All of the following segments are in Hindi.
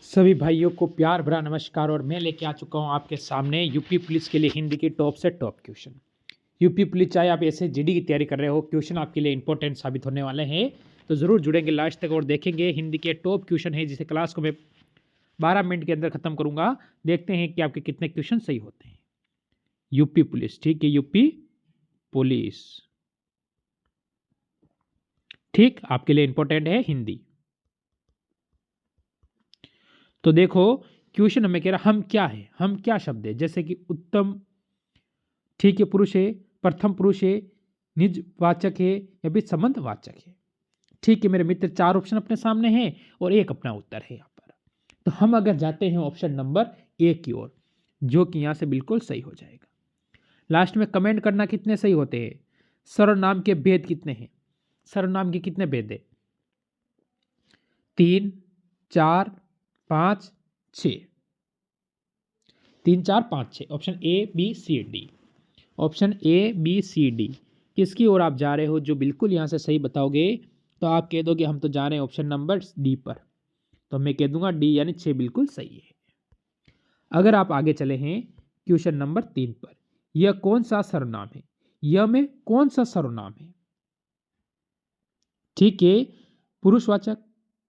सभी भाइयों को प्यार भरा नमस्कार। और मैं लेके आ चुका हूँ आपके सामने यूपी पुलिस के लिए हिंदी की टॉप से टॉप क्वेश्चन। यूपी पुलिस चाहे आप ऐसे जीडी की तैयारी कर रहे हो, क्वेश्चन आपके लिए इंपॉर्टेंट साबित होने वाले हैं, तो ज़रूर जुड़ेंगे लास्ट तक और देखेंगे। हिंदी के टॉप क्वेश्चन है जिसे क्लास को मैं 12 मिनट के अंदर खत्म करूंगा। देखते हैं कि आपके कितने क्वेश्चन सही होते हैं। यूपी पुलिस, ठीक है, यूपी पुलिस, ठीक, आपके लिए इंपॉर्टेंट है हिंदी। तो देखो क्वेश्चन हमें कह रहा हम क्या है, हम क्या शब्द है, जैसे कि उत्तम, ठीक है, पुरुष है, प्रथम पुरुष है, निजवाचक है या फिर संबंधवाचक है। ठीक है मेरे मित्र, 4 ऑप्शन अपने सामने हैं और एक अपना उत्तर है यहाँ पर। तो हम अगर जाते हैं ऑप्शन नंबर ए की ओर, जो कि यहाँ से बिल्कुल सही हो जाएगा। लास्ट में कमेंट करना कितने सही होते हैं, सर्वनाम के भेद कितने हैं, सर्वनाम के कितने भेद है, 3, 4, 5, 6, 3, 4, 5, 6। Option A B C D, option A B C D, किसकी ओर आप जा रहे हो? जो बिल्कुल यहाँ से सही बताओगे तो आप कह दोगे हम तो जा रहे हैं ऑप्शन नंबर डी पर, तो मैं कह दूंगा डी यानी 6 बिल्कुल सही है। अगर आप आगे चले हैं क्वेश्चन नंबर 3 पर, यह कौन सा सर्वनाम है, यह में कौन सा सर्वनाम है? ठीक है, पुरुषवाचक,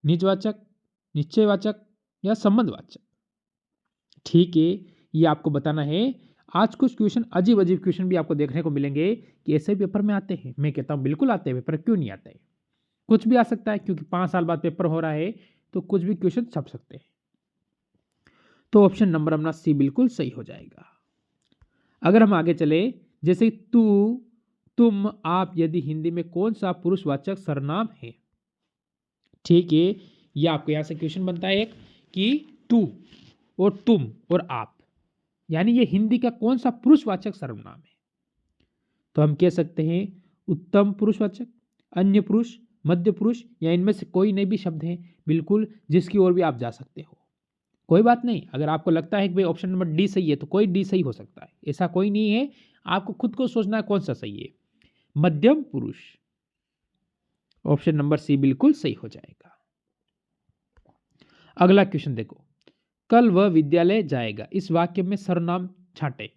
निजवाचक, निश्चयवाचक या संबंधवाचक। ठीक है, ये आपको बताना है। आज कुछ क्वेश्चन अजीब अजीब क्वेश्चन भी आपको देखने को मिलेंगे कि ऐसे पेपर में आते हैं। मैं कहता हूँ बिल्कुल आते हैं पेपर, क्यों नहीं आते हैं? कुछ भी आ सकता है क्योंकि 5 साल बाद पेपर हो रहा है, तो कुछ भी क्वेश्चन छप सकते हैं। तो ऑप्शन नंबर अपना सी बिल्कुल सही हो जाएगा। अगर हम आगे चले, जैसे तू, तुम, आप, यदि हिंदी में कौन सा पुरुषवाचक सर्वनाम है? ठीक है, ये आपको यहां से क्वेश्चन बनता है एक कि तू और तुम और आप, यानी ये हिंदी का कौन सा पुरुषवाचक सर्वनाम है? तो हम कह सकते हैं उत्तम पुरुषवाचक, अन्य पुरुष, मध्य पुरुष या इनमें से कोई नहीं भी शब्द है, बिल्कुल जिसकी ओर भी आप जा सकते हो। कोई बात नहीं, अगर आपको लगता है कि भाई ऑप्शन नंबर डी सही है तो कोई डी सही हो सकता है, ऐसा कोई नहीं है। आपको खुद को सोचना है कौन सा सही है। मध्यम पुरुष, ऑप्शन नंबर सी बिल्कुल सही हो जाएगा। अगला क्वेश्चन देखो, कल वह विद्यालय जाएगा, इस वाक्य में सर्वनाम छांटे।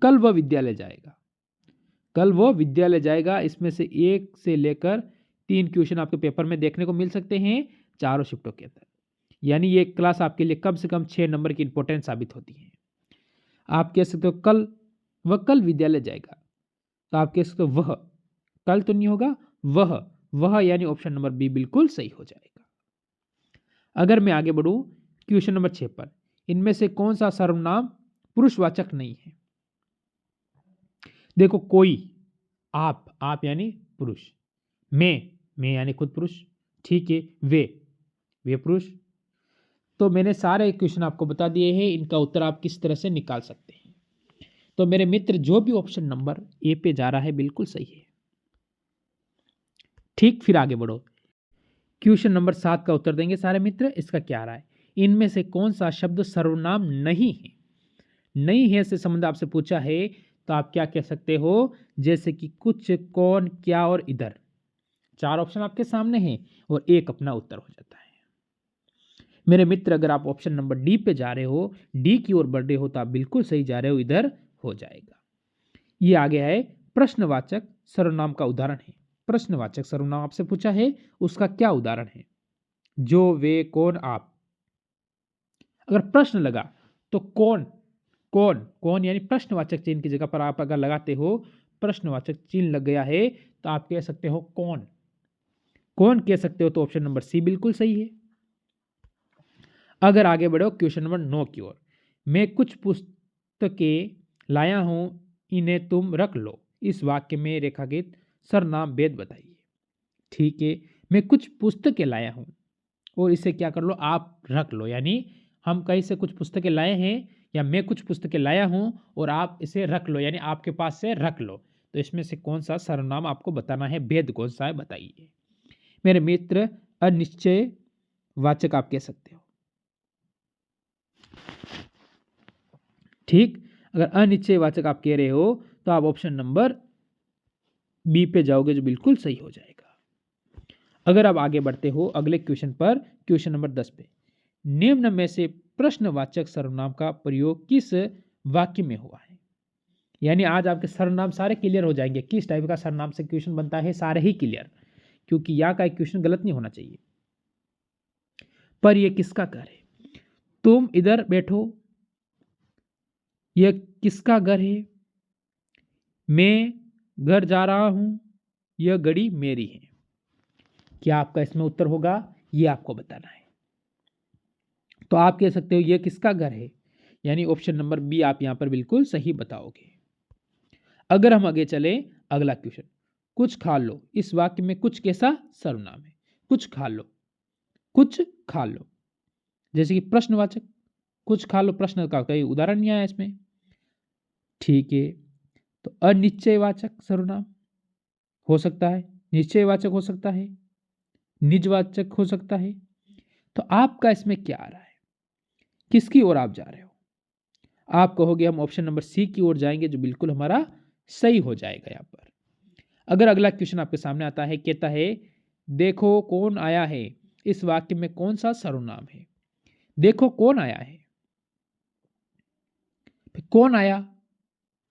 कल वह विद्यालय जाएगा, कल वो विद्यालय जाएगा, इसमें से 1 से लेकर 3 क्वेश्चन आपके पेपर में देखने को मिल सकते हैं चारों शिफ्टों के अंदर। यानी ये क्लास आपके लिए कम से कम 6 नंबर की इंपॉर्टेंट साबित होती है। आप कह सकते हो कल, वह कल विद्यालय जाएगा, तो आप कह सकते हो वह, कल तो नहीं होगा, वह यानी ऑप्शन नंबर बी बिल्कुल सही हो जाएगा। अगर मैं आगे बढ़ूं क्वेश्चन नंबर 6 पर, इनमें से कौन सा सर्वनाम पुरुषवाचक नहीं है? देखो, कोई, आप यानी पुरुष, मैं यानी खुद पुरुष, ठीक है, वे पुरुष। तो मैंने सारे क्वेश्चन आपको बता दिए हैं, इनका उत्तर आप किस तरह से निकाल सकते हैं। तो मेरे मित्र, जो भी ऑप्शन नंबर ए पे जा रहा है बिल्कुल सही है। ठीक, फिर आगे बढ़ो, क्वेश्चन नंबर 7 का उत्तर देंगे सारे मित्र। इसका क्या रहा है, इनमें से कौन सा शब्द सर्वनाम नहीं है? नहीं है से संबंध आपसे पूछा है, तो आप क्या कह सकते हो, जैसे कि कुछ, कौन, क्या और इधर। 4 ऑप्शन आपके सामने हैं और एक अपना उत्तर हो जाता है। मेरे मित्र, अगर आप ऑप्शन नंबर डी पे जा रहे हो, डी की ओर बढ़ रहे हो, तो आप बिल्कुल सही जा रहे हो, इधर हो जाएगा। ये आगे है प्रश्नवाचक सर्वनाम का उदाहरण है। प्रश्नवाचक सर्वनाम आपसे पूछा है, उसका क्या उदाहरण है? जो, वे, कौन, आप। अगर प्रश्न लगा तो कौन, कौन यानी प्रश्नवाचक चिन्ह की जगह पर आप अगर लगाते हो, प्रश्नवाचक चिन्ह लग गया है, तो आप कह सकते हो कौन कह सकते हो, तो ऑप्शन नंबर सी बिल्कुल सही है। अगर आगे बढ़ो क्वेश्चन नंबर 9 की ओर, मैं कुछ पुस्तकें लाया हूं, इन्हें तुम रख लो, इस वाक्य में रेखांकित सर्वनाम भेद बताइए। ठीक है, मैं कुछ पुस्तकें लाया हूं और इसे क्या कर लो, आप रख लो, यानी हम कहीं से कुछ पुस्तकें लाए हैं या मैं कुछ पुस्तकें लाया हूं और आप इसे रख लो, यानी आपके पास से रख लो। तो इसमें से कौन सा सर्वनाम आपको बताना है, भेद कौन सा है बताइए। मेरे मित्र, अनिश्चय वाचक आप कह सकते हो। ठीक, अगर अनिश्चय वाचक आप कह रहे हो तो आप ऑप्शन नंबर बी पे जाओगे, जो बिल्कुल सही हो जाएगा। अगर आप आगे बढ़ते हो अगले क्वेश्चन पर, क्वेश्चन नंबर 10 पे, निम्न में से प्रश्नवाचक सर्वनाम का प्रयोग किस वाक्य में हुआ है। यानी आज आपके सर्वनाम सारे क्लियर हो जाएंगे, किस टाइप का सर्वनाम से क्वेश्चन बनता है सारे ही क्लियर, क्योंकि यहाँ का एक क्वेश्चन गलत नहीं होना चाहिए। पर यह किसका घर है, तुम इधर बैठो, यह किसका घर है, मैं घर जा रहा हूं, यह घड़ी मेरी है। क्या आपका इसमें उत्तर होगा, यह आपको बताना है। तो आप कह सकते हो यह किसका घर है, यानी ऑप्शन नंबर बी आप यहां पर बिल्कुल सही बताओगे। अगर हम आगे चले, अगला क्वेश्चन, कुछ खा लो, इस वाक्य में कुछ कैसा सर्वनाम है, कुछ खा लो, कुछ खा लो, जैसे कि प्रश्नवाचक, कुछ खा लो प्रश्न का कोई उदाहरण नहीं आया इसमें। ठीक है, तो अनिश्चयवाचक सर्वनाम हो सकता है, निश्चयवाचक हो सकता है, निजवाचक हो सकता है। तो आपका इसमें क्या आ रहा है, किसकी ओर आप जा रहे हो। आप कहोगे हम ऑप्शन नंबर सी की ओर जाएंगे, जो बिल्कुल हमारा सही हो जाएगा यहाँ पर। अगर अगला क्वेश्चन आपके सामने आता है, कहता है देखो कौन आया है, इस वाक्य में कौन सा सर्वनाम है। देखो कौन आया है, फिर कौन आया,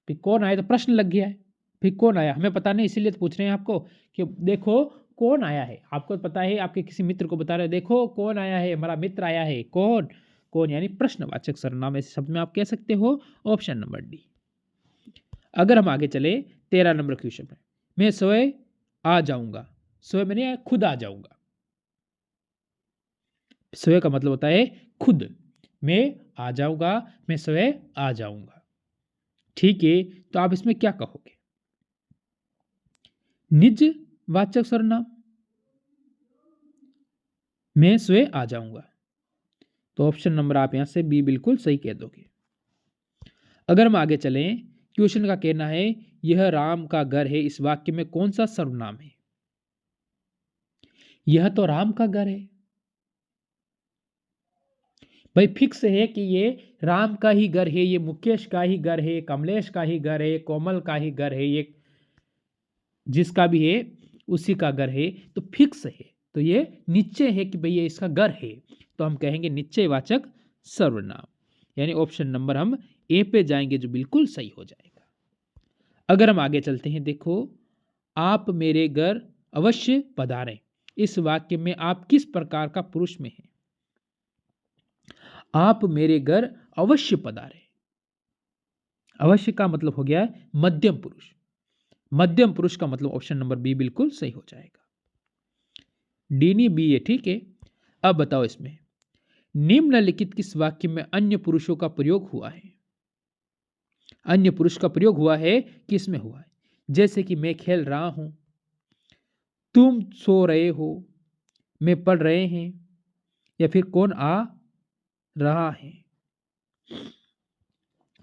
फिर कौन आया तो प्रश्न लग गया है, फिर कौन आया हमें पता नहीं, इसीलिए तो पूछ रहे हैं आपको कि देखो कौन आया है। आपको पता है, आपके किसी मित्र को बता रहे हैं देखो कौन आया है, हमारा मित्र आया है, कौन, कौन यानी प्रश्नवाचक सर्वनाम, ऐसे शब्द में आप कह सकते हो ऑप्शन नंबर डी। अगर हम आगे चले 13 नंबर क्वेश्चन में, मैं स्वयं आ जाऊंगा, स्वयं मैंने खुद आ जाऊंगा, स्वयं का मतलब होता है खुद, मैं आ जाऊंगा, मैं स्वयं आ जाऊंगा। ठीक है, तो आप इसमें क्या कहोगे, निज वाचक सर्वनाम, मैं स्वयं आ जाऊंगा, तो ऑप्शन नंबर आप यहां से बी बिल्कुल सही कह दोगे। अगर हम आगे चलें, क्वेश्चन का कहना है यह राम का घर है, इस वाक्य में कौन सा सर्वनाम है। यह तो राम का घर है, भाई फिक्स है कि ये राम का ही घर है, ये मुकेश का ही घर है, कमलेश का ही घर है, कोमल का ही घर है, ये जिसका भी है उसी का घर है, तो फिक्स है, तो ये निश्चय है कि भाई ये इसका घर है, तो हम कहेंगे निश्चयवाचक सर्वनाम, यानी ऑप्शन नंबर हम ए पे जाएंगे, जो बिल्कुल सही हो जाएगा। अगर हम आगे चलते हैं, देखो आप मेरे घर अवश्य पधारें, इस वाक्य में आप किस प्रकार का पुरुष में है। आप मेरे घर अवश्य पधारें, अवश्य का मतलब हो गया है मध्यम पुरुष, मध्यम पुरुष का मतलब ऑप्शन नंबर बी बिल्कुल सही हो जाएगा, डी नहीं बी है। ठीक है, अब बताओ इसमें निम्नलिखित किस वाक्य में अन्य पुरुषों का प्रयोग हुआ है। अन्य पुरुष का प्रयोग हुआ है, किस में हुआ है, जैसे कि मैं खेल रहा हूं, तुम सो रहे हो, मैं पढ़ रहे हैं, या फिर कौन आ रहा है।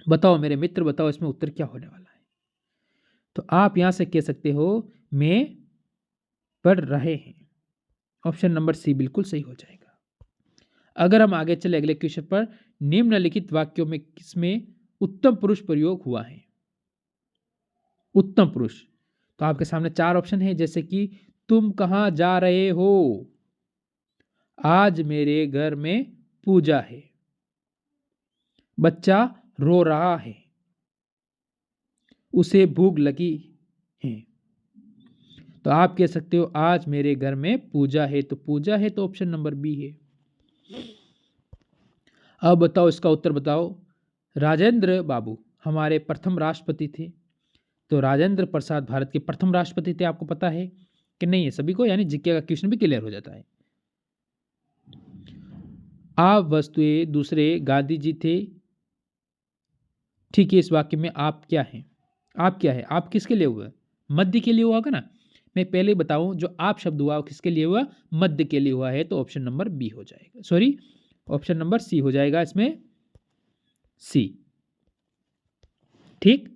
बताओ मेरे मित्र, बताओ इसमें उत्तर क्या होने वाला है। तो आप यहां से कह सकते हो मैं पढ़ रहे हैं, ऑप्शन नंबर सी बिल्कुल सही हो जाएगा। अगर हम आगे चले अगले क्वेश्चन पर, निम्नलिखित वाक्यों में किसमें उत्तम पुरुष प्रयोग हुआ है। उत्तम पुरुष, तो आपके सामने 4 ऑप्शन है, जैसे कि तुम कहां जा रहे हो, आज मेरे घर में पूजा है, बच्चा रो रहा है, उसे भूख लगी है। तो आप कह सकते हो आज मेरे घर में पूजा है, तो पूजा है तो ऑप्शन नंबर बी है। अब बताओ इसका उत्तर बताओ। राजेंद्र बाबू हमारे प्रथम राष्ट्रपति थे, तो राजेंद्र प्रसाद भारत के प्रथम राष्ट्रपति थे, आपको पता है कि नहीं है सभी को, यानी जीके का क्वेश्चन भी क्लियर हो जाता है। आप वस्तुएं दूसरे गांधी जी थे। ठीक है, इस वाक्य में आप क्या हैं, आप क्या है, आप किसके लिए हुआ, मध्य के लिए हुआ होगा ना। मैं पहले बताऊं, जो आप शब्द हुआ किसके लिए हुआ, मध्य के लिए हुआ है, तो ऑप्शन नंबर बी हो जाएगा, सॉरी ऑप्शन नंबर सी हो जाएगा इसमें, सी। ठीक,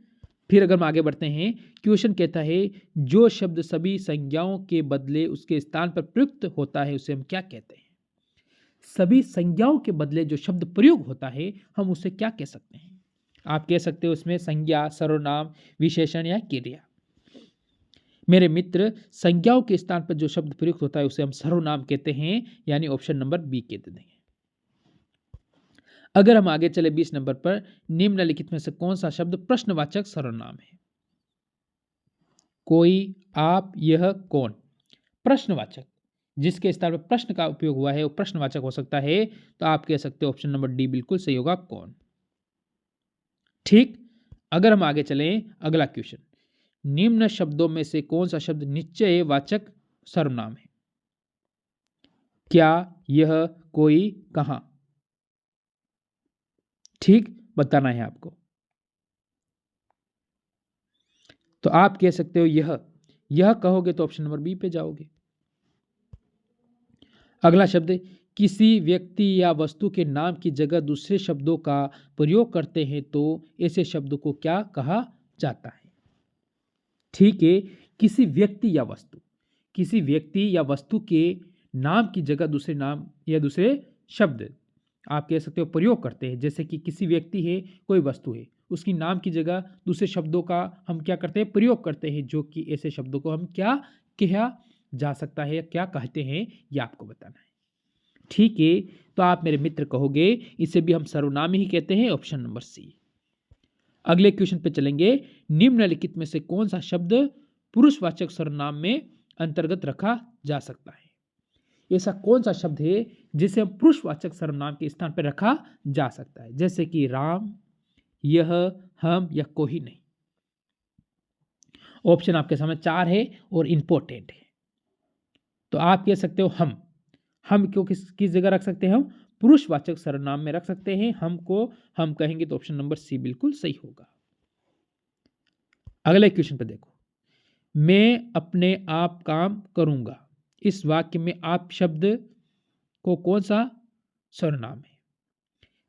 फिर अगर हम आगे बढ़ते हैं, क्वेश्चन कहता है जो शब्द सभी संज्ञाओं के बदले उसके स्थान पर प्रयुक्त होता है उसे हम क्या कहते हैं। सभी संज्ञाओं के बदले जो शब्द प्रयोग होता है हम उसे क्या कह सकते हैं। आप कह सकते हो उसमें संज्ञा, सर्वनाम, विशेषण या क्रिया। मेरे मित्र, संज्ञाओं के स्थान पर जो शब्द प्रयुक्त होता है उसे हम सर्वनाम कहते हैं, यानी ऑप्शन नंबर बी कहते हैं। अगर हम आगे चले 20 नंबर पर, निम्नलिखित में से कौन सा शब्द प्रश्नवाचक सर्वनाम है? कोई, आप, यह, कौन। प्रश्नवाचक जिसके स्थान पर प्रश्न का उपयोग हुआ है वो प्रश्नवाचक हो सकता है, तो आप कह सकते हो ऑप्शन नंबर डी बिल्कुल सही होगा, कौन। ठीक। अगर हम आगे चलें, अगला क्वेश्चन, निम्न शब्दों में से कौन सा शब्द निश्चयवाचक सर्वनाम है? क्या, यह, कोई, कहां। ठीक, बताना है आपको। तो आप कह सकते हो यह कहोगे तो ऑप्शन नंबर बी पे जाओगे। अगला शब्द, किसी व्यक्ति या वस्तु के नाम की जगह दूसरे शब्दों का प्रयोग करते हैं तो ऐसे शब्द को क्या कहा जाता है? ठीक है, किसी व्यक्ति या वस्तु के नाम की जगह दूसरे नाम या दूसरे शब्द आप कह सकते हो प्रयोग करते हैं। जैसे कि किसी व्यक्ति है, कोई वस्तु है, उसकी नाम की जगह दूसरे शब्दों का हम क्या करते हैं, प्रयोग करते हैं, जो कि ऐसे शब्दों को हम क्या कहा जा सकता है या क्या कहते हैं, ये आपको बताना है। ठीक है, तो आप मेरे मित्र कहोगे इसे भी हम सर्वनाम ही कहते हैं, ऑप्शन नंबर सी। अगले क्वेश्चन पे चलेंगे, निम्नलिखित में से कौन सा शब्द पुरुषवाचक सर्वनाम में अंतर्गत रखा जा सकता है? ऐसा कौन सा शब्द है जिसे हम पुरुषवाचक सर्वनाम के स्थान पर रखा जा सकता है? जैसे कि राम, यह, हम या कोई नहीं। ऑप्शन आपके सामने 4 है और इंपॉर्टेंट है। तो आप कह सकते हो हम क्यों किस जगह रख सकते हैं? हम पुरुषवाचक सर्वनाम में रख सकते हैं। हम कहेंगे तो ऑप्शन नंबर सी बिल्कुल सही होगा। अगले क्वेश्चन पर देखो, मैं अपने आप काम करूंगा, इस वाक्य में आप शब्द को कौन सा सर्वनाम है?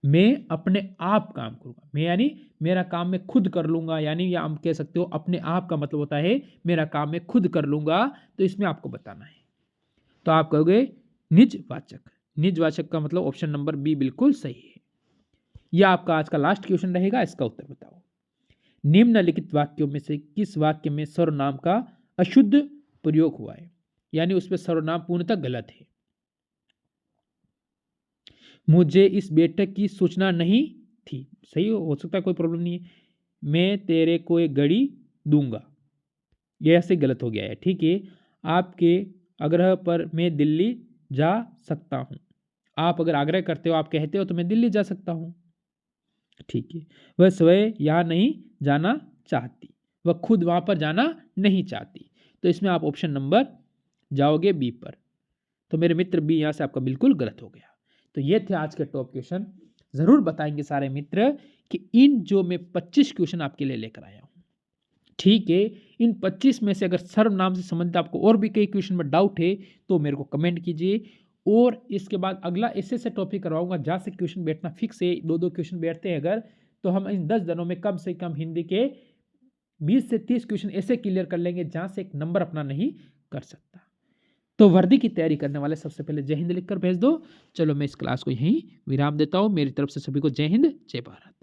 मैं अपने आप काम करूंगा, मैं यानी मेरा काम मैं खुद कर लूंगा, यानी या हम कह सकते हो अपने आप का मतलब होता है मेरा काम मैं खुद कर लूंगा, तो इसमें आपको बताना है। तो आप कहोगे निजवाचक का मतलब ऑप्शन नंबर बी बिल्कुल सही है। यह आपका आज का लास्ट क्वेश्चन रहेगा, इसका उत्तर बताओ। निम्नलिखित वाक्यों में से किस वाक्य में सर्वनाम का अशुद्ध प्रयोग हुआ है? यानी उसमें सर्वनाम पूर्णतः गलत है। मुझे इस बैठक की सूचना नहीं थी, सही हो सकता है, कोई प्रॉब्लम नहीं है। मैं तेरे को एक घड़ी दूंगा, यह ऐसे गलत हो गया है। ठीक है, आपके आग्रह पर मैं दिल्ली जा सकता हूं। आप अगर आग्रह करते हो, आप कहते हो तो मैं दिल्ली जा सकता हूं। ठीक है, वह स्वयं यहाँ नहीं जाना चाहती, वह खुद वहां पर जाना नहीं चाहती। तो इसमें आप ऑप्शन नंबर जाओगे बी पर। तो मेरे मित्र बी यहाँ से आपका बिल्कुल गलत हो गया। तो ये थे आज के टॉप क्वेश्चन। जरूर बताएंगे सारे मित्र कि इन जो मैं 25 क्वेश्चन आपके लिए लेकर आया हूँ, ठीक है, इन 25 में से अगर सर्वनाम से संबंधित आपको और भी कई क्वेश्चन में डाउट है तो मेरे को कमेंट कीजिए। और इसके बाद अगला ऐसे टॉपिक करवाऊंगा जहाँ से क्वेश्चन बैठना फिक्स है, 2-2 क्वेश्चन बैठते हैं अगर, तो हम इन 10 दिनों में कम से कम हिंदी के 20 से 30 क्वेश्चन ऐसे क्लियर कर लेंगे जहाँ से एक नंबर अपना नहीं कर सकता। तो वर्दी की तैयारी करने वाले सबसे पहले जय हिंद लिखकर भेज दो। चलो मैं इस क्लास को यहीं विराम देता हूँ। मेरी तरफ से सभी को जय हिंद, जय भारत।